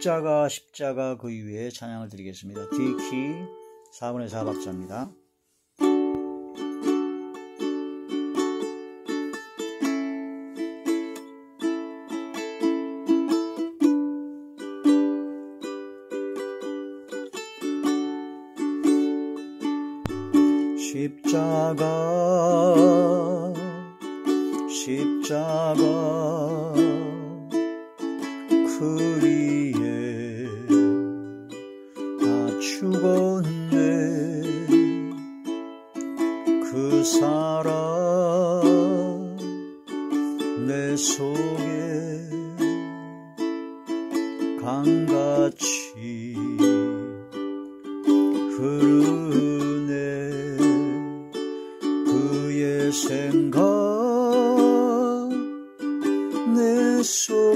십자가 십자가 그 위에 찬양을 드리겠습니다. D키 4분의 4 박자입니다. 십자가 그 위에 나 죽었네. 그 사랑 내 속에 강같이 흐르네. 그의 생각 내 속에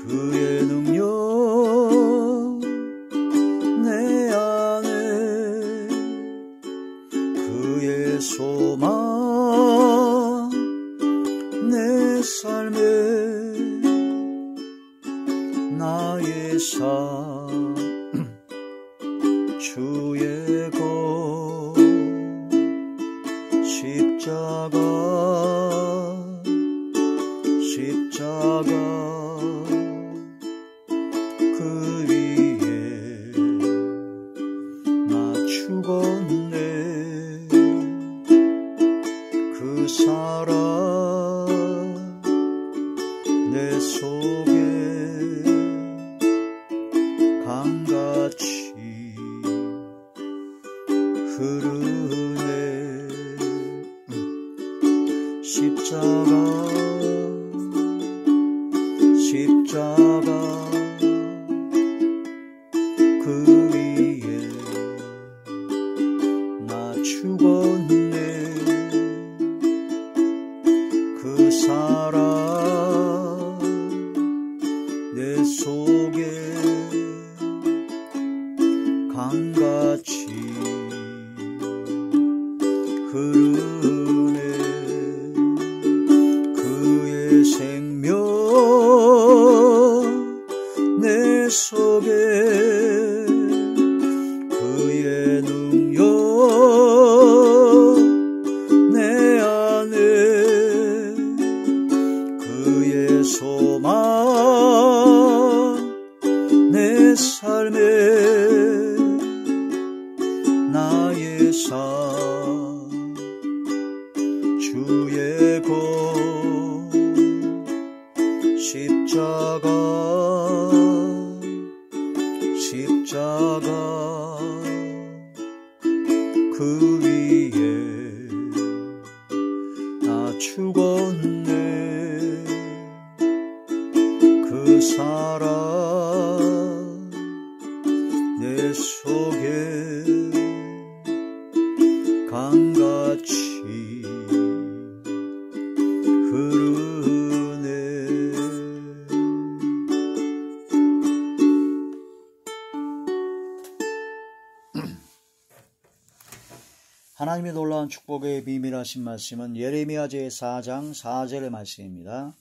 그의 능력 내 안에 그의 소망 내 삶에 나의 삶 주의 것 십자가 그 위에 나 죽었네. 그 사랑 내 속에 강같이 흐르네. 십자가 그 위에 나 죽었네. 그 사랑 내 속에 강같이 흐르네. 그의 생명 내 속에 그의 능력 내 안에 그의 소망 내 삶에 나의 삶 주의 것 십자가 그 위에 나 죽었네. 그 사랑 내 속에 강같이 흐르네. 하나님의 놀라운 축복의 비밀하신 말씀은 예레미야 제4장 4절의 말씀입니다.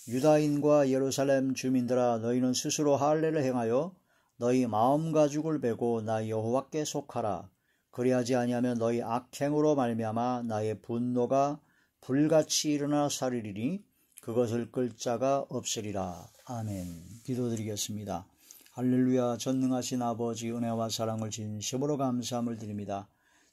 유다인과 예루살렘 주민들아, 너희는 스스로 할례를 행하여 너희 마음 가죽을 베고 나 여호와께 속하라. 그리하지 아니하면 너희 악행으로 말미암아 나의 분노가 불같이 일어나 사르리니 그것을 끌 자가 없으리라. 아멘. 기도드리겠습니다. 할렐루야. 전능하신 아버지, 은혜와 사랑을 진심으로 감사함을 드립니다.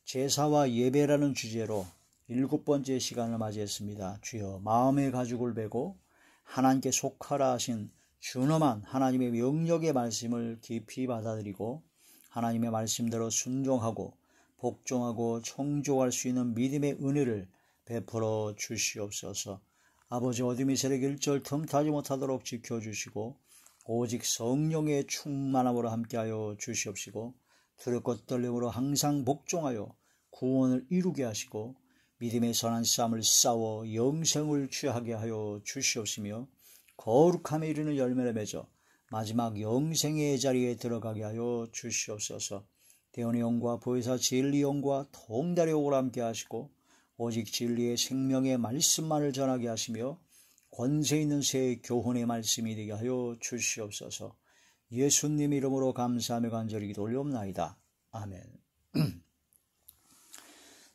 제사와 예배라는 주제로 7번째 시간을 맞이했습니다. 주여, 마음의 가죽을 베고 하나님께 속하라 하신 준엄한 하나님의 명령의 말씀을 깊이 받아들이고 하나님의 말씀대로 순종하고 복종하고 청종할 수 있는 믿음의 은혜를 베풀어 주시옵소서. 아버지, 어둠의 세력 일절 틈타지 못하도록 지켜주시고 오직 성령의 충만함으로 함께하여 주시옵시고 두렵고 떨림으로 항상 복종하여 구원을 이루게 하시고 믿음의 선한 싸움을 싸워 영생을 취하게 하여 주시옵시며 거룩함에 이르는 열매를 맺어 마지막 영생의 자리에 들어가게 하여 주시옵소서. 대원의 영과 보혜사 진리 영과 통달의 영으로 함께 하시고 오직 진리의 생명의 말씀만을 전하게 하시며 권세 있는 새 교훈의 말씀이 되게 하여 주시옵소서. 예수님 이름으로 감사하며 간절히 기도 올리옵나이다. 아멘.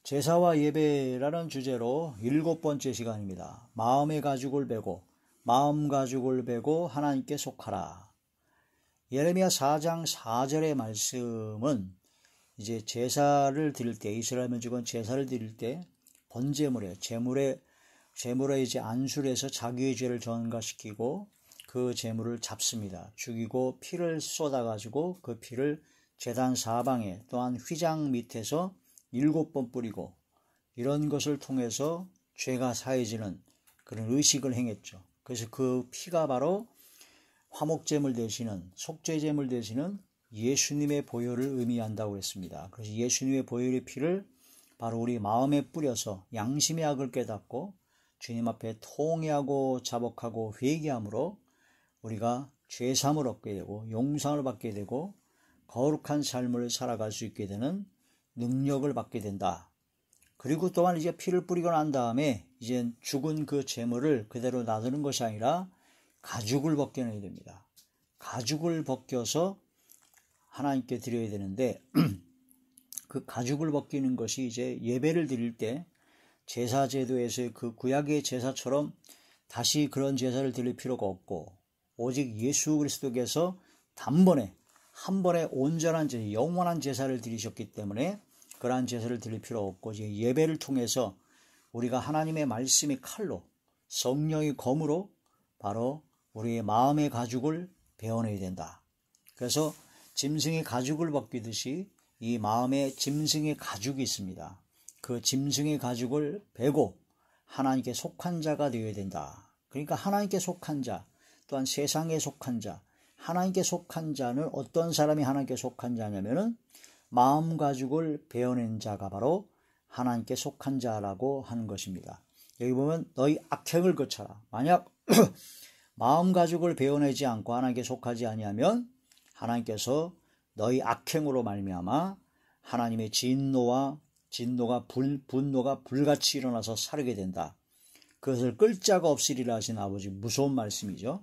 제사와 예배라는 주제로 7번째 시간입니다. 마음의 가죽을 베고 마음 가죽을 베고 하나님께 속하라. 예레미야 4장 4절의 말씀은 이제 제사를 드릴 때, 이스라엘 민족은 제사를 드릴 때 번제물에 제물에 이제 안술해서 자기의 죄를 전가시키고 그 제물을 잡습니다. 죽이고 피를 쏟아가지고 그 피를 제단 사방에 또한 휘장 밑에서 7번 뿌리고 이런 것을 통해서 죄가 사해지는 그런 의식을 행했죠. 그래서 그 피가 바로 화목제물 되시는 속죄제물 되시는 예수님의 보혈을 의미한다고 했습니다. 그래서 예수님의 보혈의 피를 바로 우리 마음에 뿌려서 양심의 악을 깨닫고 주님 앞에 통회하고 자복하고 회개함으로 우리가 죄사함을 얻게 되고 용상을 받게 되고 거룩한 삶을 살아갈 수 있게 되는 능력을 받게 된다. 그리고 또한 이제 피를 뿌리고 난 다음에 이제 죽은 그 제물을 그대로 놔두는 것이 아니라 가죽을 벗겨내야 됩니다. 가죽을 벗겨서 하나님께 드려야 되는데 그 가죽을 벗기는 것이 이제 예배를 드릴 때 제사제도에서의 그 구약의 제사처럼 다시 그런 제사를 드릴 필요가 없고 오직 예수 그리스도께서 단번에 한 번에 온전한 제사, 영원한 제사를 드리셨기 때문에 그러한 제사를 드릴 필요 없고 이제 예배를 통해서 우리가 하나님의 말씀의 칼로 성령의 검으로 바로 우리의 마음의 가죽을 베어내야 된다. 그래서 짐승의 가죽을 벗기듯이 이 마음에 짐승의 가죽이 있습니다. 그 짐승의 가죽을 베고 하나님께 속한 자가 되어야 된다. 그러니까 하나님께 속한 자, 또한 세상에 속한 자, 하나님께 속한 자는 어떤 사람이 하나님께 속한 자냐면은 마음 가죽을 베어낸 자가 바로 하나님께 속한 자라고 하는 것입니다. 여기 보면 너희 악행을 거쳐라. 만약 마음 가죽을 베어내지 않고 하나님께 속하지 아니하면 하나님께서 너희 악행으로 말미암아 하나님의 분노가 불같이 일어나서 사르게 된다. 그것을 끌 자가 없으리라 하신 아버지, 무서운 말씀이죠.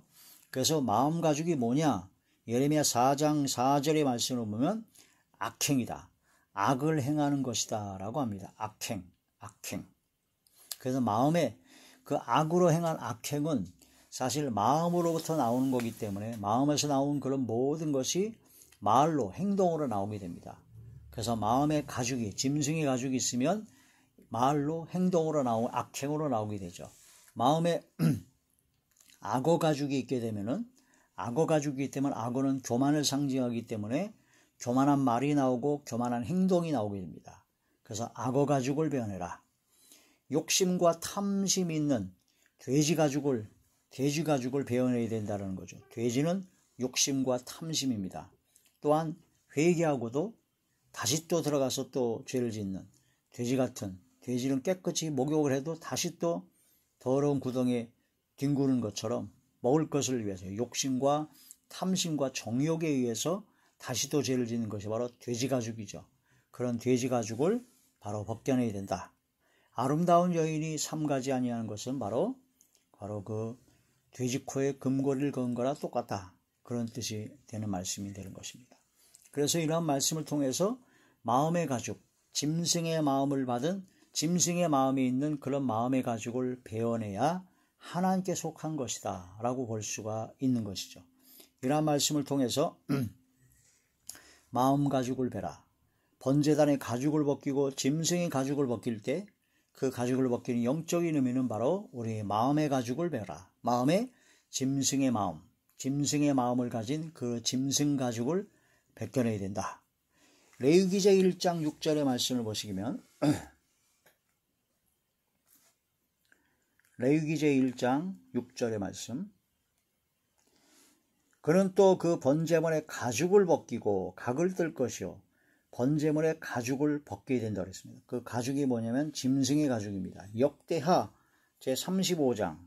그래서 마음 가죽이 뭐냐? 예레미야 4장 4절의 말씀을 보면 악행이다. 악을 행하는 것이다 라고 합니다. 악행. 그래서 마음에 그 악으로 행한 악행은 사실 마음으로부터 나오는 거기 때문에 마음에서 나온 그런 모든 것이 말로, 행동으로 나오게 됩니다. 그래서 마음의 가죽이, 짐승의 가죽이 있으면 말로, 행동으로 악행으로 나오게 되죠. 마음에 악어 가죽이 있게 되면은, 악어는 교만을 상징하기 때문에 교만한 말이 나오고 교만한 행동이 나오게 됩니다. 그래서 악어 가죽을 베어내라. 욕심과 탐심이 있는 돼지 가죽을 베어내야 된다는 거죠. 돼지는 욕심과 탐심입니다. 또한 회개하고도 다시 또 들어가서 또 죄를 짓는 돼지는 깨끗이 목욕을 해도 다시 또 더러운 구덩이에 뒹구는 것처럼 먹을 것을 위해서 욕심과 탐심과 정욕에 의해서 다시 또 죄를 짓는 것이 바로 돼지 가죽이죠. 그런 돼지 가죽을 바로 벗겨내야 된다. 아름다운 여인이 삼가지 아니하는 것은 바로 그 돼지 코에 금고리를 건 거나 똑같다. 그런 뜻이 되는 말씀이 되는 것입니다. 그래서 이러한 말씀을 통해서 마음의 가죽, 짐승의 마음을 받은 짐승의 마음이 있는 그런 마음의 가죽을 베어내야 하나님께 속한 것이다 라고 볼 수가 있는 것이죠. 이러한 말씀을 통해서 마음 가죽을 베라. 번제단의 가죽을 벗기고 짐승의 가죽을 벗길 때 그 가죽을 벗기는 영적인 의미는 바로 우리의 마음의 가죽을 베라. 마음의 짐승의 마음을 가진 그 짐승 가죽을 벗겨내야 된다. 레위기제 1장 6절의 말씀을 보시면 레위기제 1장 6절의 말씀, 그는 또 그 번제물의 가죽을 벗기고 각을 뜰 것이요 번제물의 가죽을 벗겨야 된다고 했습니다. 그 가죽이 뭐냐면 짐승의 가죽입니다. 역대하 제35장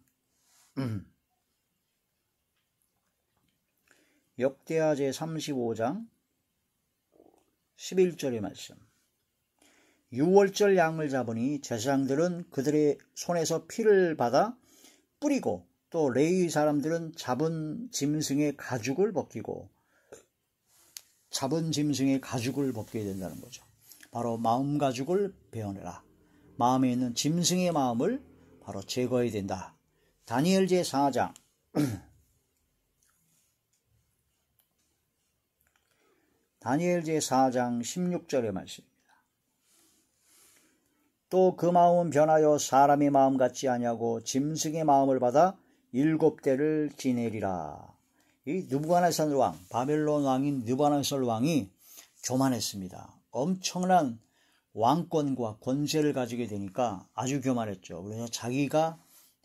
역대하 제35장 11절의 말씀. 6월절 양을 잡으니 제사장들은 그들의 손에서 피를 받아 뿌리고 또 레위 사람들은 잡은 짐승의 가죽을 벗기고 잡은 짐승의 가죽을 벗겨야 된다는 거죠. 바로 마음 가죽을 베어내라. 마음에 있는 짐승의 마음을 바로 제거해야 된다. 다니엘 제4장 다니엘 제4장 16절의 말씀입니다. 또 그 마음은 변하여 사람의 마음 같지 아니하고 짐승의 마음을 받아 7대를 지내리라. 이 느부갓네살 왕, 바벨론 왕인 느부갓네살 왕이 교만했습니다. 엄청난 왕권과 권세를 가지게 되니까 아주 교만했죠. 그래서 자기가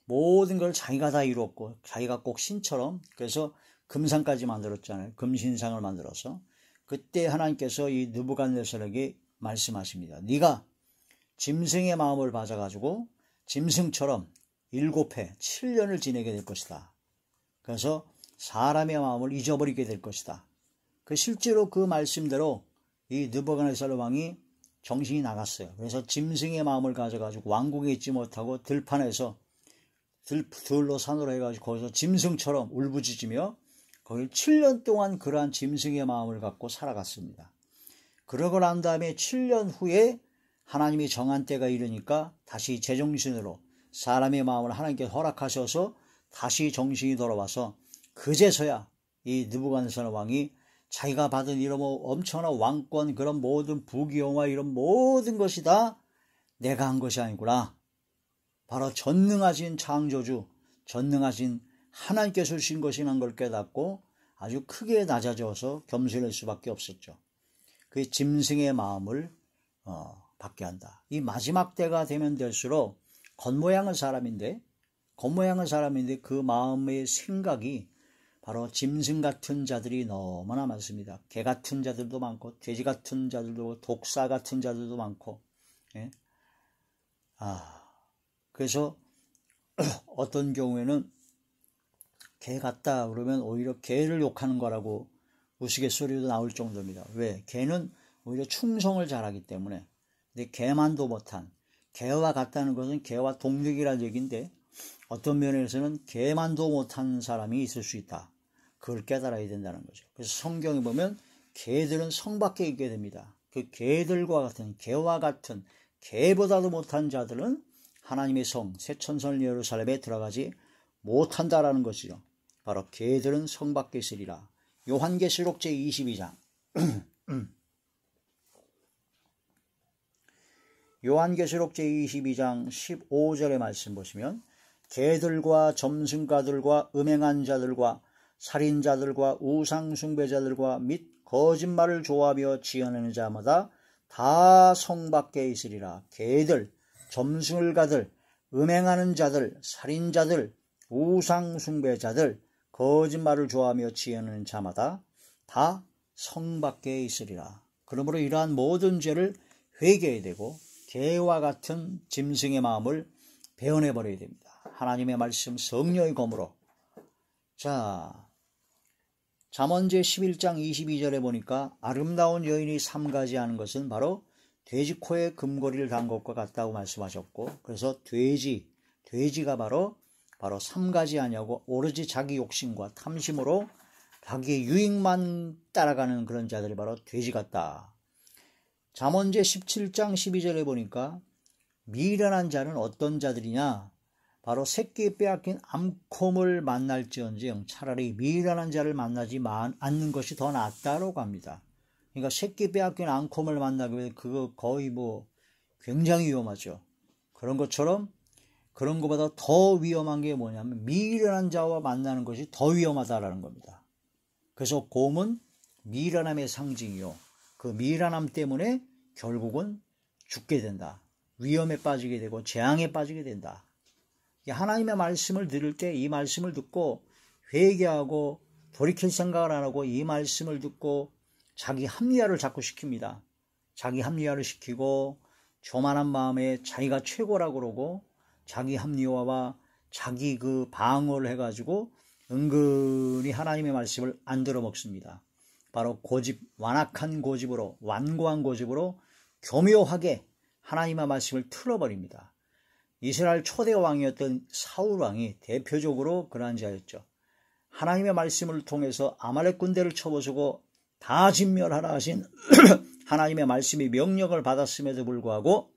모든 걸 자기가 다 이루었고 자기가 꼭 신처럼, 그래서 금상까지 만들었잖아요. 금신상을 만들어서. 그때 하나님께서 이 느부갓네살에게 말씀하십니다. 네가 짐승의 마음을 받아가지고 짐승처럼 7해 7년을 지내게 될 것이다. 그래서 사람의 마음을 잊어버리게 될 것이다. 실제로 그 말씀대로 이 느부갓네살 왕이 정신이 나갔어요. 그래서 짐승의 마음을 가져가지고 왕궁에 있지 못하고 들판에서 들로 산으로 해가지고 거기서 짐승처럼 울부짖으며 거기 7년 동안 그러한 짐승의 마음을 갖고 살아갔습니다. 그러고 난 다음에 7년 후에 하나님이 정한 때가 이르니까 다시 제정신으로 사람의 마음을 하나님께 허락하셔서 다시 정신이 돌아와서 그제서야 이 느부갓네살 왕이 자기가 받은 이런 엄청난 왕권, 그런 모든 부귀영화, 이런 모든 것이 다 내가 한 것이 아니구나. 바로 전능하신 창조주, 전능하신 하나님께서 주신 것이란 걸 깨닫고 아주 크게 낮아져서 겸손할 수밖에 없었죠. 그 짐승의 마음을 받게 한다. 이 마지막 때가 되면 될수록 겉모양은 사람인데 그 마음의 생각이 바로 짐승 같은 자들이 너무나 많습니다. 개 같은 자들도 많고 돼지 같은 자들도, 독사 같은 자들도 많고. 예? 그래서 어떤 경우에는 개 같다 그러면 오히려 개를 욕하는 거라고 우스갯소리도 나올 정도입니다. 왜? 개는 오히려 충성을 잘하기 때문에. 근데 개만도 못한, 개와 같다는 것은 개와 동력이라는 얘기인데 어떤 면에서는 개만도 못한 사람이 있을 수 있다. 그걸 깨달아야 된다는 거죠. 그래서 성경에 보면 개들은 성 밖에 있게 됩니다. 그 개들과 같은, 개와 같은, 개보다도 못한 자들은 하나님의 성, 새천성 예루살렘에 들어가지 못한다라는 것이죠. 바로 개들은 성 밖에 있으리라. 요한계시록 제22장 요한계시록 제22장 15절의 말씀 보시면 개들과 점승가들과 음행한 자들과 살인자들과 우상숭배자들과 및 거짓말을 좋아하며 지어내는 자마다 다 성 밖에 있으리라. 개들, 점술가들, 음행하는 자들, 살인자들, 우상숭배자들, 거짓말을 좋아하며 지어내는 자마다 다 성 밖에 있으리라. 그러므로 이러한 모든 죄를 회개해야 되고 개와 같은 짐승의 마음을 베어내버려야 됩니다. 하나님의 말씀 성령의 검으로. 자, 잠언 제11장 22절에 보니까 아름다운 여인이 3가지 하는 것은 바로 돼지 코에 금고리를 단 것과 같다고 말씀하셨고, 그래서 돼지가 바로 3가지 하냐고 오로지 자기 욕심과 탐심으로 자기의 유익만 따라가는 그런 자들이 바로 돼지 같다. 잠언 제17장 12절에 보니까 미련한 자는 어떤 자들이냐, 바로 새끼 빼앗긴 암콤을 만날지언정 차라리 미련한 자를 만나지 않는 것이 더 낫다라고 합니다. 그러니까 새끼 빼앗긴 암콤을 만나게 되면 그거 거의 굉장히 위험하죠. 그런 것처럼 그런 것보다 더 위험한 게 뭐냐면 미련한 자와 만나는 것이 더 위험하다라는 겁니다. 그래서 곰은 미련함의 상징이요, 그 미련함 때문에 결국은 죽게 된다. 위험에 빠지게 되고 재앙에 빠지게 된다. 하나님의 말씀을 들을 때 이 말씀을 듣고 회개하고 돌이킬 생각을 안 하고 이 말씀을 듣고 자기 합리화를 자꾸 시킵니다. 자기 합리화를 시키고 교만한 마음에 자기가 최고라고 그러고 자기 합리화와 자기 그 방어를 해가지고 은근히 하나님의 말씀을 안 들어먹습니다. 바로 고집, 완악한 고집으로, 완고한 고집으로 교묘하게 하나님의 말씀을 틀어버립니다. 이스라엘 초대 왕이었던 사울 왕이 대표적으로 그러한 자였죠. 하나님의 말씀을 통해서 아말렉 군대를 쳐부수고 다 진멸하라 하신 하나님의 말씀이 명령을 받았음에도 불구하고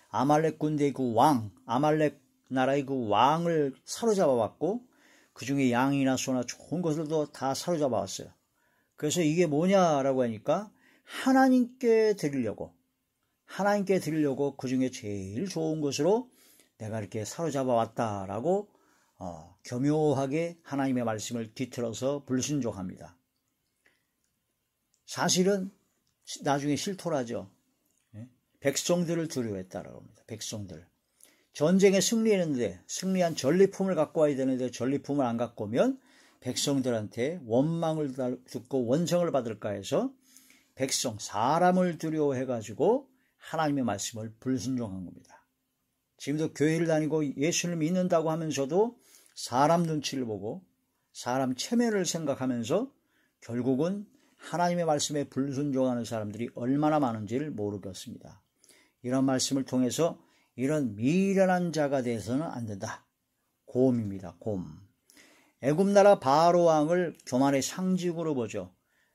아말렉 군대의 그 왕, 아말렉 나라의 그 왕을 사로잡아 왔고 그 중에 양이나 소나 좋은 것들도 다 사로잡아 왔어요. 그래서 이게 뭐냐라고 하니까 하나님께 드리려고 그 중에 제일 좋은 것으로 내가 이렇게 사로잡아 왔다라고 교묘하게 하나님의 말씀을 뒤틀어서 불순종합니다. 사실은 나중에 실토라죠. 백성들을 두려워했다라고 합니다. 백성들. 전쟁에 승리했는데 승리한 전리품을 갖고 와야 되는데 전리품을 안 갖고 오면 백성들한테 원망을 듣고 원성을 받을까 해서 사람을 두려워해가지고 하나님의 말씀을 불순종한 겁니다. 지금도 교회를 다니고 예수를 믿는다고 하면서도 사람 눈치를 보고 사람 체면을 생각하면서 결국은 하나님의 말씀에 불순종하는 사람들이 얼마나 많은지를 모르겠습니다. 이런 말씀을 통해서 이런 미련한 자가 돼서는 안 된다. 곰입니다. 곰. 애굽나라 바로왕을 교만의 상징으로 보죠.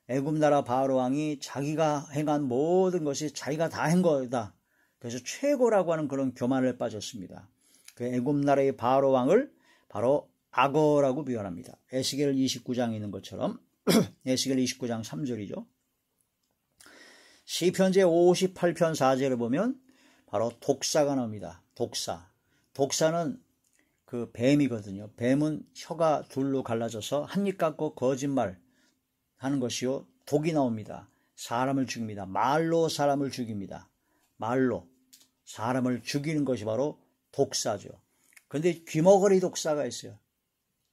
애굽나라 바로왕이 자기가 행한 모든 것이 자기가 다 한 거다. 그래서 최고라고 하는 그런 교만을 빠졌습니다. 그 애굽나라의 바로왕을 바로 악어라고 표현합니다. 에스겔 29장에 있는 것처럼 에스겔 29장 3절이죠. 시편 제58편 4절을 보면 바로 독사가 나옵니다. 독사는 그 뱀이거든요. 뱀은 혀가 둘로 갈라져서 한입 갖고 거짓말 하는 것이요. 독이 나옵니다. 사람을 죽입니다. 말로 사람을 죽입니다. 말로 사람을 죽이는 것이 바로 독사죠. 그런데 귀머거리 독사가 있어요.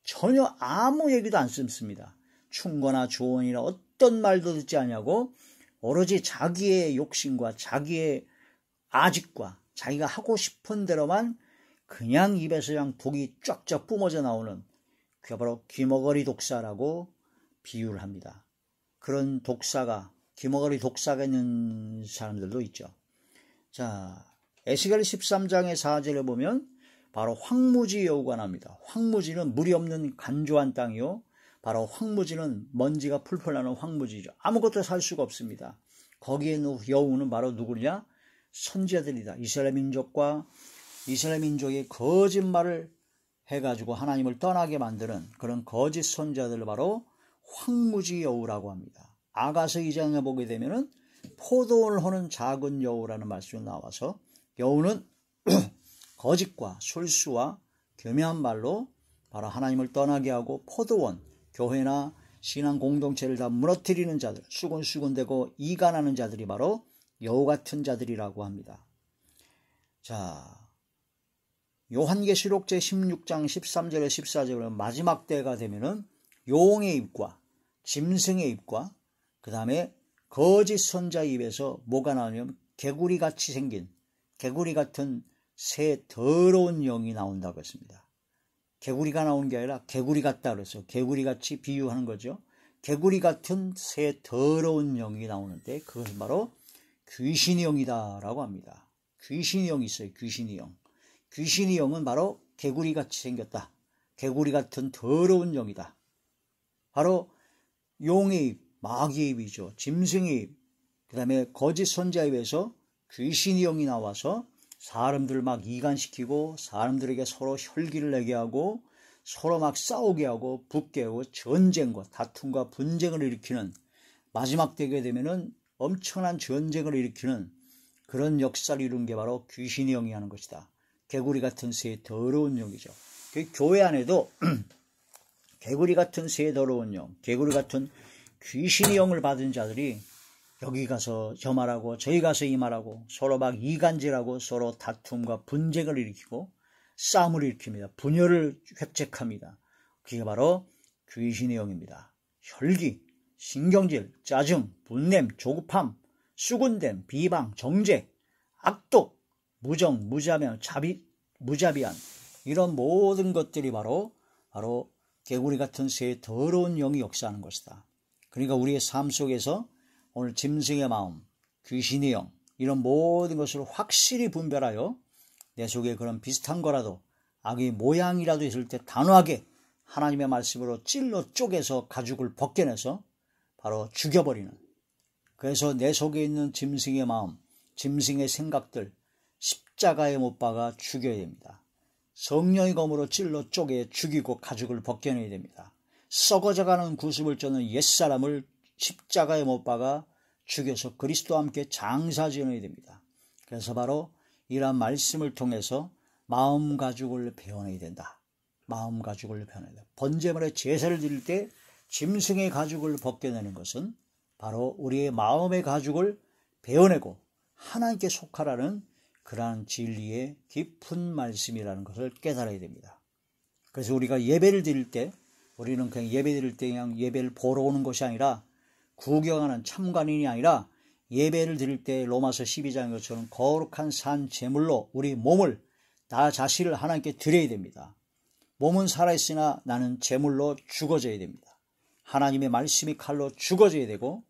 전혀 아무 얘기도 안 씁니다. 충고나 조언이나 어떤 말도 듣지 않냐고 오로지 자기의 욕심과 자기의 아집과 자기가 하고 싶은 대로만 그냥 입에서 그냥 독이 쫙쫙 뿜어져 나오는 그게 바로 귀머거리 독사라고 비유를 합니다. 그런 귀머거리 독사가 있는 사람들도 있죠. 자, 에스겔 13장의 4절에 보면 바로 황무지 여우가 나옵니다. 황무지는 물이 없는 간조한 땅이요. 바로 황무지는 먼지가 풀풀 나는 황무지죠. 아무것도 살 수가 없습니다. 거기에 있는 여우는 바로 누구냐? 선지자들이다. 이스라엘 민족이 거짓말을 해가지고 하나님을 떠나게 만드는 그런 거짓 선지자들을 바로 황무지 여우라고 합니다. 아가서 2장에 보게 되면은 포도원을 허는 작은 여우라는 말씀이 나와서 여우는 거짓과 술수와 교묘한 말로 바로 하나님을 떠나게 하고 포도원, 교회나 신앙 공동체를 다 무너뜨리는 자들, 수군수군대고 이간하는 자들이 바로 여우 같은 자들이라고 합니다. 자, 요한계시록 제16장 13절에 14절에 마지막 때가 되면은 용의 입과 짐승의 입과 그 다음에 거짓 선자의 입에서 뭐가 나오냐면 개구리 같이 생긴 개구리 같은 새 더러운 영이 나온다고 했습니다. 개구리가 나오는 게 아니라 개구리 같다 그래서 개구리같이 비유하는 거죠. 개구리 같은 새 더러운 영이 나오는데 그것은 바로 귀신의 영이다 라고 합니다. 귀신의 영이 있어요. 귀신의 영. 귀신의 영은 바로 개구리같이 생겼다. 개구리 같은 더러운 영이다. 바로 용의 입, 마귀의 입이죠. 짐승의 입, 그 다음에 거짓 선자의 입에서 귀신의 영이 나와서 사람들을 막 이간시키고 사람들에게 서로 혈기를 내게 하고 서로 막 싸우게 하고 붙게 하고 전쟁과 다툼과 분쟁을 일으키는 마지막 때가 되면은 엄청난 전쟁을 일으키는 그런 역사를 이룬 게 바로 귀신의 영이 하는 것이다. 개구리 같은 새 더러운 영이죠. 그 교회 안에도 개구리 같은 새 더러운 영, 개구리 같은 귀신의 영을 받은 자들이 여기 가서 저 말하고 저기 가서 이 말하고 서로 막 이간질하고 서로 다툼과 분쟁을 일으키고 싸움을 일으킵니다. 분열을 획책합니다. 그게 바로 귀신의 영입니다. 혈기, 신경질, 짜증, 분냄, 조급함, 수군댐, 비방, 정죄, 악독, 무정, 무자비한, 무자비한 이런 모든 것들이 바로 개구리 같은 새 더러운 영이 역사하는 것이다. 그러니까 우리의 삶 속에서 오늘 짐승의 마음, 귀신의 영 이런 모든 것을 확실히 분별하여 내 속에 그런 비슷한 거라도 악의 모양이라도 있을 때 단호하게 하나님의 말씀으로 찔러 쪼개서 가죽을 벗겨내서 바로 죽여버리는, 그래서 내 속에 있는 짐승의 마음, 짐승의 생각들 십자가에 못 박아 죽여야 됩니다. 성령의 검으로 찔러 쪼개 죽이고 가죽을 벗겨내야 됩니다. 썩어져가는 구습을 쫓는 옛사람을 십자가에 못 박아 죽여서 그리스도와 함께 장사지어야 됩니다. 그래서 바로 이러한 말씀을 통해서 마음 가죽을 베어내야 된다. 마음 가죽을 베어내야 된다. 번제물에 제사를 드릴 때 짐승의 가죽을 벗겨내는 것은 바로 우리의 마음의 가죽을 베어내고 하나님께 속하라는 그러한 진리의 깊은 말씀이라는 것을 깨달아야 됩니다. 그래서 우리가 예배를 드릴 때 우리는 그냥 예배 드릴 때 그냥 예배를 보러 오는 것이 아니라 구경하는 참관인이 아니라 예배를 드릴 때 로마서 12장의 것처럼 거룩한 산 제물로 우리 몸을 나 자신을 하나님께 드려야 됩니다. 몸은 살아있으나 나는 제물로 죽어져야 됩니다. 하나님의 말씀이 칼로 죽어져야 되고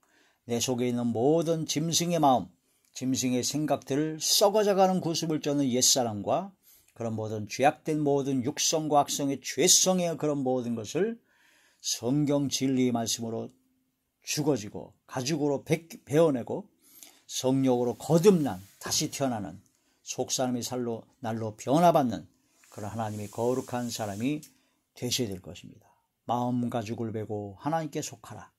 내 속에 있는 모든 짐승의 마음, 짐승의 생각들을 썩어져가는 구습을 쫓는 옛사람과 그런 모든 죄악된 모든 육성과 악성의 죄성의 그런 모든 것을 성경 진리의 말씀으로 죽어지고 가죽으로 베어내고 성령으로 거듭난 다시 태어나는 속사람의 날로 변화받는 그런 하나님의 거룩한 사람이 되셔야 될 것입니다. 마음 가죽을 베고 하나님께 속하라.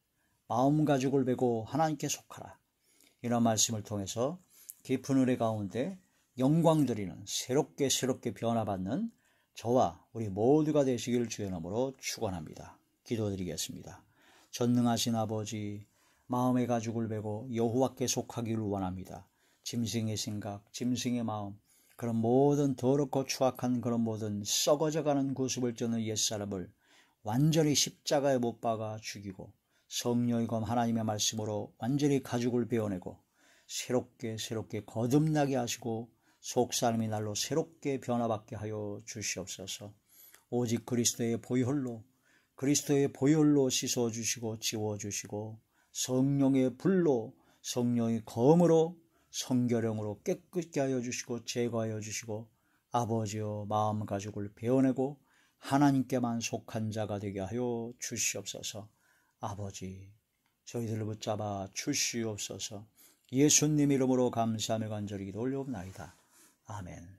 마음 가죽을 베고 하나님께 속하라. 이런 말씀을 통해서 깊은 은혜 가운데 영광 드리는 새롭게 변화받는 저와 우리 모두가 되시길 주의 이름으로 축원합니다. 기도드리겠습니다. 전능하신 아버지, 마음의 가죽을 베고 여호와께 속하기를 원합니다. 짐승의 생각, 짐승의 마음, 그런 모든 더럽고 추악한 그런 모든 썩어져가는 구습을 쫓는 옛사람을 완전히 십자가에 못 박아 죽이고 성령의 검 하나님의 말씀으로 완전히 가죽을 베어내고 새롭게 거듭나게 하시고 속사람이 날로 새롭게 변화받게 하여 주시옵소서. 오직 그리스도의 보혈로 씻어주시고 지워주시고 성령의 불로 성령의 검으로 성결형으로 깨끗게 하여 주시고 제거하여 주시고 아버지여 마음 가죽을 베어내고 하나님께만 속한 자가 되게 하여 주시옵소서. 아버지 저희들을 붙잡아 주시옵소서. 예수님 이름으로 감사하며 간절히 기도 올려옵나이다. 아멘.